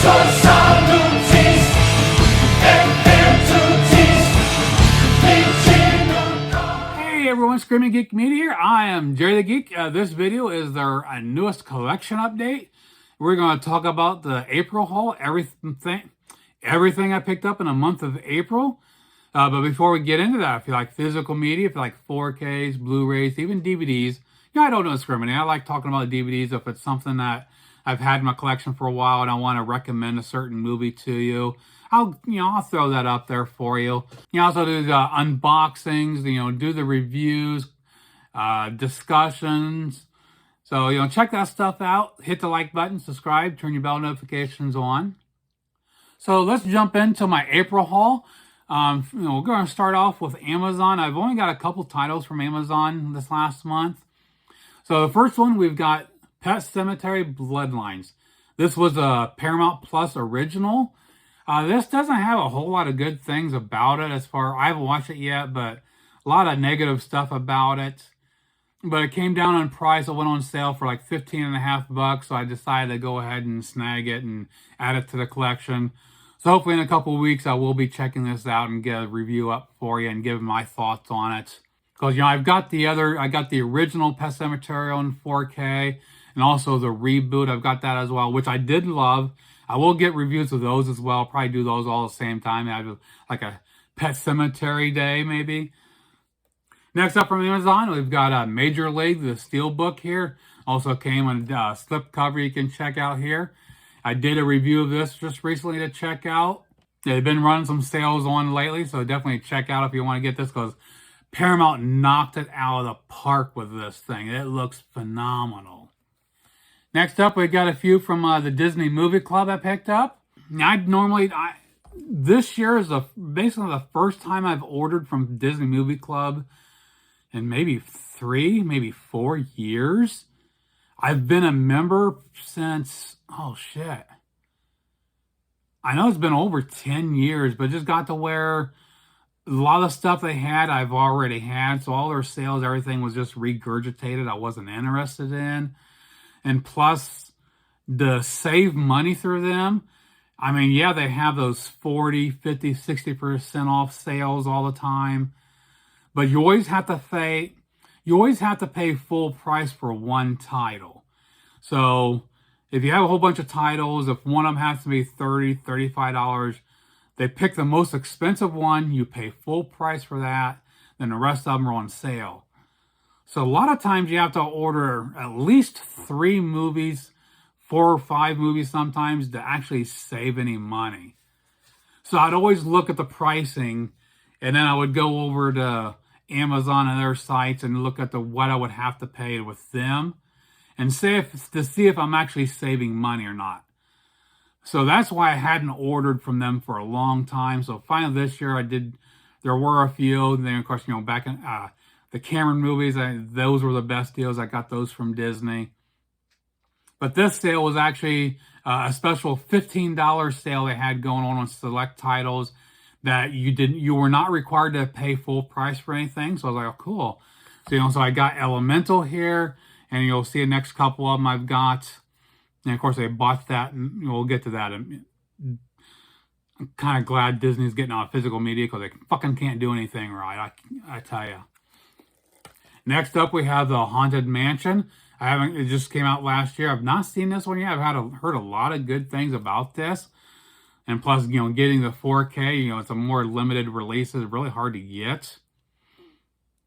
Hey everyone, Screaming Geek Media here. I am Jerry the Geek. This video is their newest collection update. We're going to talk about the April haul, everything I picked up in the month of April. But before we get into that, if you like physical media, if you like 4Ks, Blu-rays, even DVDs, I don't discriminate. I like talking about DVDs if it's something that I've had in my collection for a while and I want to recommend a certain movie to you. I'll throw that up there for you. You also do the unboxings, do the reviews, discussions. So, check that stuff out. Hit the like button, subscribe, turn your bell notifications on. So let's jump into my April haul. We're going to start off with Amazon. I've only got a couple titles from Amazon this last month. So the first one, we've got Pet Sematary Bloodlines. This was a Paramount Plus original. This doesn't have a whole lot of good things about it I haven't watched it yet, but a lot of negative stuff about it. But it came down in price. It went on sale for like $15.50, so I decided to go ahead and snag it and add it to the collection. So hopefully in a couple of weeks, I will be checking this out and get a review up for you and give my thoughts on it. Because, I got the original Pet Sematary in 4K and also the reboot. I've got that as well, which I did love. I will get reviews of those as well. I'll probably do those all at the same time. I have like a Pet Cemetery day, maybe. Next up from Amazon, we've got Major League, the Steelbook here. Also came on a slip cover you can check out here. I did a review of this just recently to check out. They've been running some sales on lately, so definitely check out if you want to get this, because Paramount knocked it out of the park with this thing. It looks phenomenal. Next up, we got a few from the Disney Movie Club I picked up. This year is basically the first time I've ordered from Disney Movie Club in maybe 4 years. I've been a member since, oh shit. I know it's been over 10 years, but just got to where a lot of stuff they had, I've already had. So all their sales, everything was just regurgitated. I wasn't interested in. And plus, to save money through them, they have those 40, 50, 60% off sales all the time. But you always have to pay full price for one title. So if you have a whole bunch of titles, if one of them has to be $30, $35, they pick the most expensive one, you pay full price for that, then the rest of them are on sale. So a lot of times you have to order at least 3 movies, 4 or 5 movies sometimes, to actually save any money. So I'd always look at the pricing, and then I would go over to Amazon and their sites and look at what I would have to pay with them and see if I'm actually saving money or not. So that's why I hadn't ordered from them for a long time. So finally this year I did. There were a few. And then of course, back in the Cameron movies, those were the best deals. I got those from Disney. But this sale was actually a special $15 sale they had going on select titles that you were not required to pay full price for anything. So I was like, oh, cool. So, so I got Elemental here, and you'll see the next couple of them I've got. And of course, they bought that, and we'll get to that. I'm kind of glad Disney's getting out of physical media, because they fucking can't do anything right, I tell you. Next up, we have the Haunted Mansion. It just came out last year. I've not seen this one yet. I've heard a lot of good things about this. And plus, getting the 4K, it's a more limited release. It's really hard to get,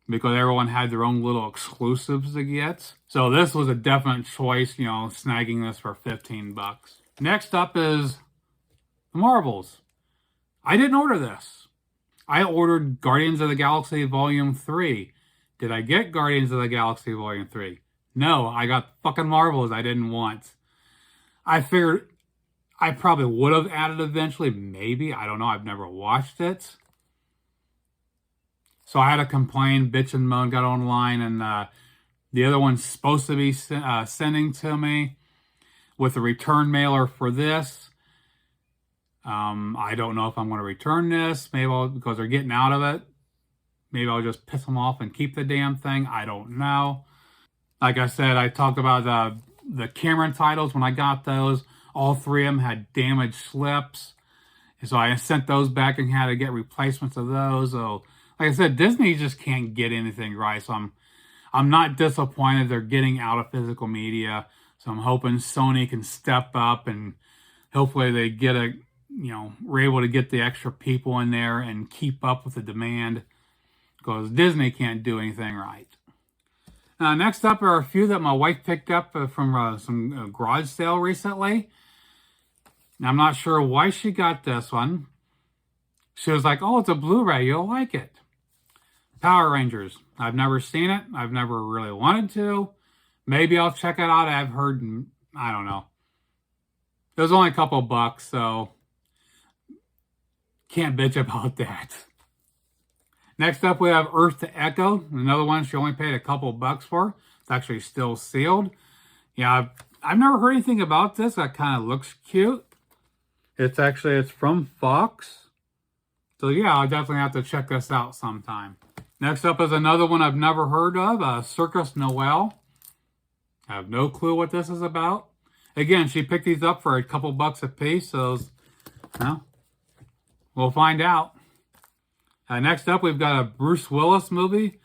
because everyone had their own little exclusives to get. So this was a definite choice, snagging this for $15. Next up is the Marvels. I didn't order this. I ordered Guardians of the Galaxy Volume 3. Did I get Guardians of the Galaxy Volume 3? No, I got fucking Marvels I didn't want. I figured I probably would have added eventually, maybe. I don't know. I've never watched it. So I had to complain, bitch and moan, got online, and the other one's supposed to be sending to me with a return mailer for this. I don't know if I'm going to return this. Maybe because they're getting out of it. Maybe I'll just piss them off and keep the damn thing. I don't know. Like I said, I talked about the Cameron titles when I got those. All three of them had damaged slips. And so I sent those back and had to get replacements of those. So, like I said, Disney just can't get anything right. So I'm not disappointed they're getting out of physical media. So I'm hoping Sony can step up and hopefully they get we're able to get the extra people in there and keep up with the demand, because Disney can't do anything right. Next up are a few that my wife picked up from some garage sale recently. Now, I'm not sure why she got this one. She was like, oh, it's a Blu-ray, you'll like it. Power Rangers. I've never seen it. I've never really wanted to. Maybe I'll check it out. I've heard, I don't know. It was only a couple bucks, so can't bitch about that. Next up, we have Earth to Echo. Another one she only paid a couple bucks for. It's actually still sealed. Yeah, I've never heard anything about this. That kind of looks cute. It's from Fox. So yeah, I'll definitely have to check this out sometime. Next up is another one I've never heard of, Circus Noel. I have no clue what this is about. Again, she picked these up for a couple bucks a piece, so well, we'll find out. Next up, we've got a Bruce Willis movie,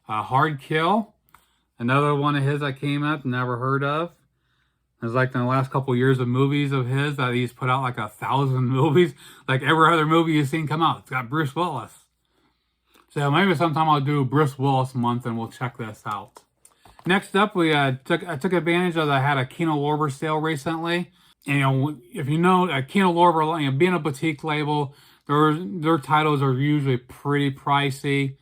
Hard Kill. Another one of his that came up, never heard of. It's like in the last couple years of movies of his that he's put out like 1,000 movies. Like every other movie you've seen come out, it's got Bruce Willis. So maybe sometime I'll do Bruce Willis month and we'll check this out. Next up, I took advantage of, I had a Kino Lorber sale recently. And, if you know, Kino Lorber, being a boutique label, their titles are usually pretty pricey.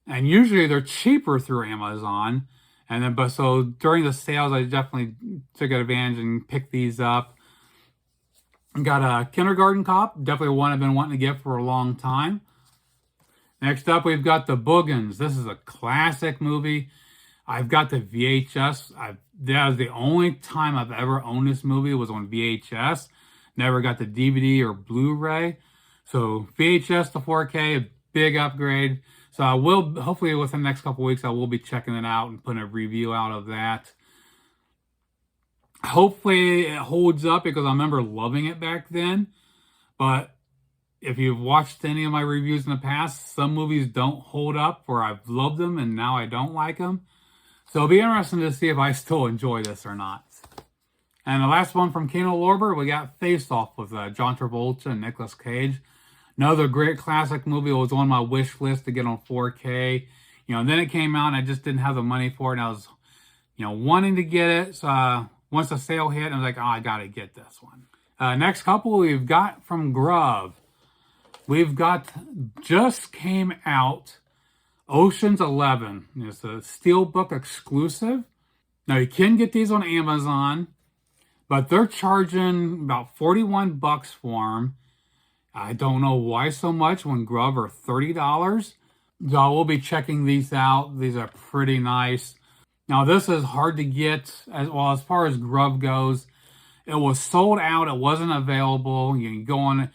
And usually they're cheaper through Amazon. And then, so during the sales, I definitely took advantage and picked these up. Got a Kindergarten Cop, definitely one I've been wanting to get for a long time. Next up, we've got The Boogans. This is a classic movie. I've got the VHS. That was the only time I've ever owned this movie was on VHS. Never got the DVD or Blu-ray. So VHS to 4K, a big upgrade. So I will, hopefully within the next couple weeks, I will be checking it out and putting a review out of that. Hopefully it holds up because I remember loving it back then. But if you've watched any of my reviews in the past, some movies don't hold up where I've loved them and now I don't like them. So it'll be interesting to see if I still enjoy this or not. And the last one from Kino Lorber, we got Face Off with John Travolta and Nicolas Cage. Another great classic movie. It was on my wish list to get on 4K. And then it came out and I just didn't have the money for it. And I was, wanting to get it. So once the sale hit, I was like, oh, I got to get this one. Next couple we've got from Grub. We've got, just came out, Ocean's 11. It's a Steelbook exclusive. Now you can get these on Amazon, but they're charging about 41 bucks for them. I don't know why so much when Grub are $30. So I will be checking these out. These are pretty nice. Now this is hard to get as far as Grub goes. It was sold out. It wasn't available. You can go on.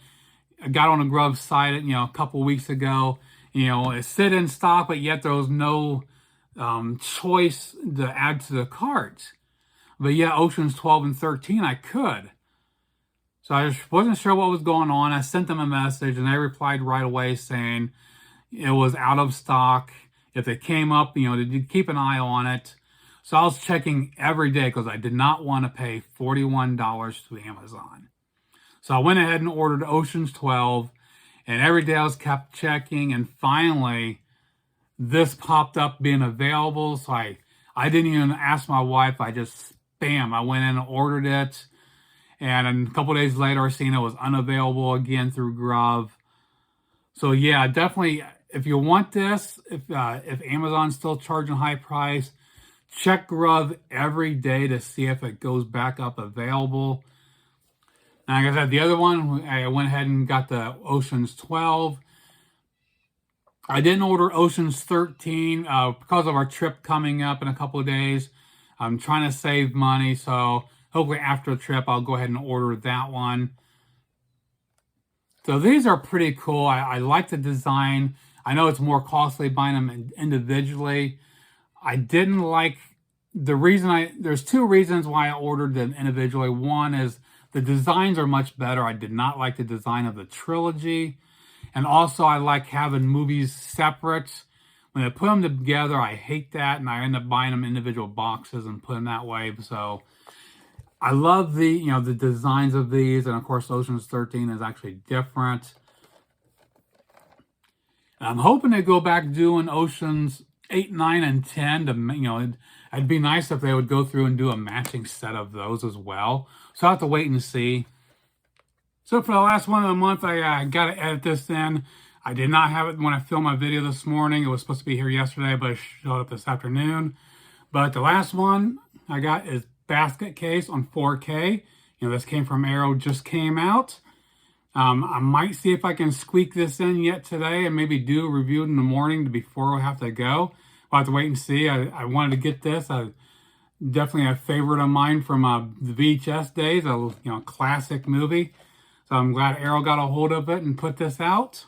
I got on a Grub site, a couple weeks ago. It sit in stock, but yet there was no choice to add to the cart. But yeah, Oceans 12 and 13, I could. So I just wasn't sure what was going on. I sent them a message and they replied right away saying it was out of stock. If it came up, to keep an eye on it. So I was checking every day because I did not want to pay $41 to Amazon. So I went ahead and ordered Oceans 12 and every day I was kept checking and finally this popped up being available. So I didn't even ask my wife. I just, bam, I went in and ordered it. And a couple days later, I seen it was unavailable again through Grub. So yeah, definitely, if you want this, if Amazon's still charging high price, check Grub every day to see if it goes back up available. And like I said, the other one, I went ahead and got the Oceans 12. I didn't order Oceans 13 because of our trip coming up in a couple of days. I'm trying to save money, so hopefully after the trip, I'll go ahead and order that one. So these are pretty cool. I like the design. I know it's more costly buying them individually. I didn't like there's two reasons why I ordered them individually. One is the designs are much better. I did not like the design of the trilogy. And also I like having movies separate. When I put them together, I hate that, and I end up buying them individual boxes and put them that way. So I love the designs of these, and of course Ocean's 13 is actually different. And I'm hoping to go back doing Oceans 8, 9, and 10 to, it'd be nice if they would go through and do a matching set of those as well. So I'll have to wait and see. So for the last one of the month, I got to edit this in. I did not have it when I filmed my video this morning. It was supposed to be here yesterday, but it showed up this afternoon. But the last one I got is basket case on 4K. This came from Arrow, just came out. I might see if I can squeak this in yet today and maybe do a review in the morning before I have to go. I'll have to wait and see. I wanted to get this. Definitely a favorite of mine from the VHS days, a classic movie. So I'm glad Arrow got a hold of it and put this out.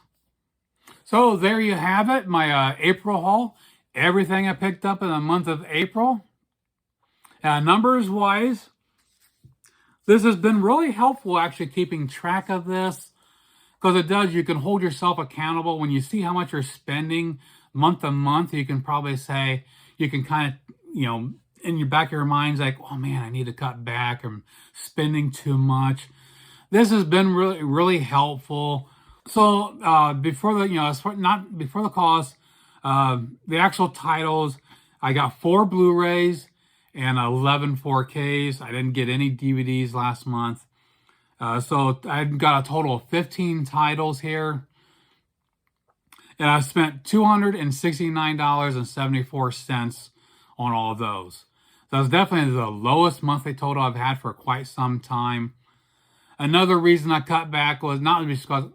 So there you have it, my April haul. Everything I picked up in the month of April. Numbers wise, this has been really helpful actually keeping track of this, because it does, you can hold yourself accountable. When you see how much you're spending month to month, you can probably say, you can kind of, in your back of your mind's like, oh man, I need to cut back. I'm spending too much. This has been really, really helpful. So before the cost, the actual titles, I got 4 Blu-rays and 11 4Ks. I didn't get any DVDs last month. So I got a total of 15 titles here. And I spent $269.74 on all of those. So it's definitely the lowest monthly total I've had for quite some time. Another reason I cut back was not just because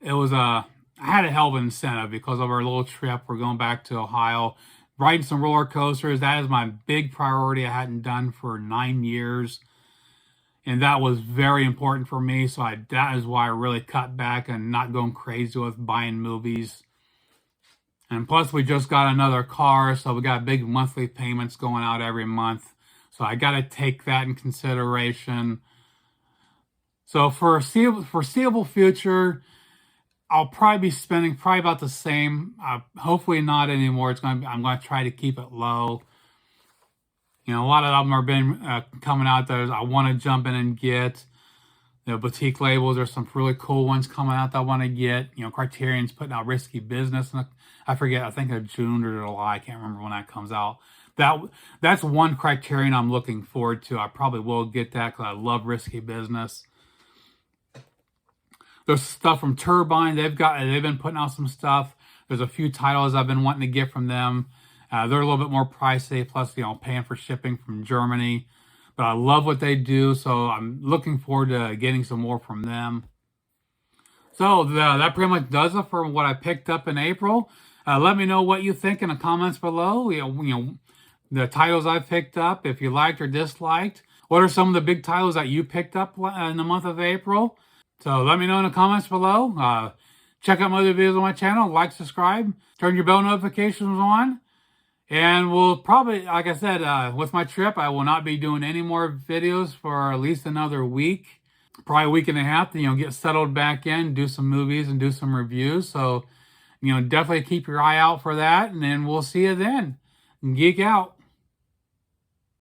it was I had a hell of an incentive because of our little trip. We're going back to Ohio, riding some roller coasters. That is my big priority. I hadn't done for 9 years, and that was very important for me. So that is why I really cut back and not going crazy with buying movies. And plus, we just got another car, so we got big monthly payments going out every month. So I got to take that in consideration. So for foreseeable future, I'll probably be spending about the same. Hopefully not anymore. I'm going to try to keep it low. A lot of them are been coming out there. I want to jump in and get. Boutique labels. There's some really cool ones coming out that I want to get. Criterion's putting out Risky Business. I forget. I think of June or July. I can't remember when that comes out. That's one Criterion I'm looking forward to. I probably will get that because I love Risky Business. There's stuff from Turbine. They've been putting out some stuff. There's a few titles I've been wanting to get from them. They're a little bit more pricey, plus paying for shipping from Germany. But I love what they do, so I'm looking forward to getting some more from them. So that pretty much does it for what I picked up in April. Let me know what you think in the comments below. The titles I picked up, if you liked or disliked. What are some of the big titles that you picked up in the month of April? So let me know in the comments below. Check out my other videos on my channel. Like, subscribe, turn your bell notifications on. And we'll probably, like I said, with my trip, I will not be doing any more videos for at least another week. Probably a week and a half to, get settled back in, do some movies and do some reviews. So, definitely keep your eye out for that. And then we'll see you then. Geek out.